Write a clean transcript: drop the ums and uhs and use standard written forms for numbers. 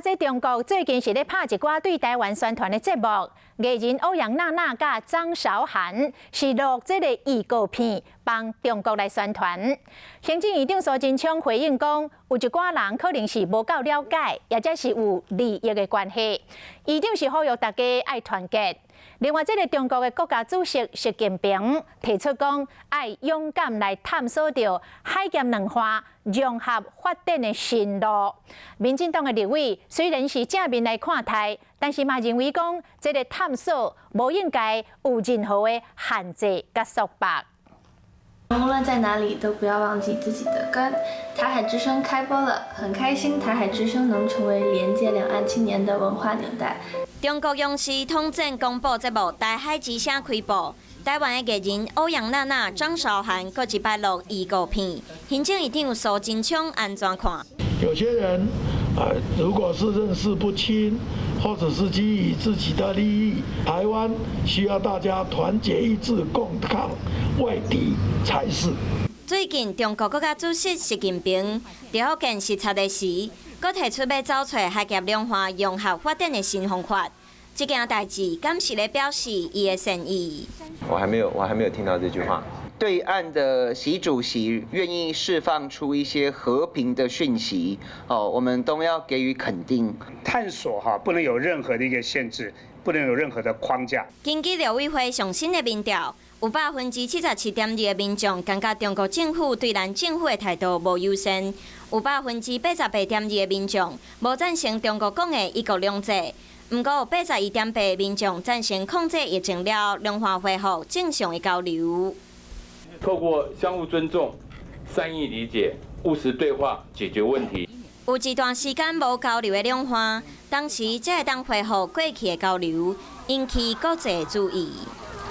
这中国最近是咧拍一寡对台湾宣传的节目，艺人欧阳娜娜甲张韶涵是录这个预告片，帮中国来宣传。行政院长苏贞昌回应讲，有一寡人可能是无够了解，或者是有利益的关系。院长是呼吁大家爱团结。另外，这个中国的国家主席习近平提出讲，爱勇敢来探索到海峡两岸融合发展的新路。民进党的立委虽然是正面来看待，但是嘛认为讲，这个探索无应该有任何的限制甲束缚。无论在哪里，都不要忘记自己的根。台海之声开播了，很开心台海之声能成为连接两岸青年的文化纽带。中国央视统战公布节目《台海之声》开播，台湾的艺人欧阳娜娜、张韶涵各一摆录预告片。行政院长苏贞昌安怎看？有些人如果是认识不清，或者是基于自己的利益，台湾需要大家团结一致，共抗外敌才是。最近，中国国家主席习近平伫福建视察的时，阁提出要找出海峡两岸融合发展的新方法。这件代志，敢是咧表示伊的善意？我还没有听到这句话。对岸的习主席愿意释放出一些和平的讯息，我们都要给予肯定。探索不能有任何的一个限制，不能有任何的框架。根据陆委会上新的民调，有77.2%的民众感觉中国政府对咱政府的态度无友善，有88.2%的民众无赞成中国讲的一国两制。不过有81.8%的民众赞成控制疫情了，两岸恢复正常的交流。透过相互尊重、善意理解、务实对话解决问题。有一段时间无交流的两岸，当时才会当恢复过去的交流，引起国际注意。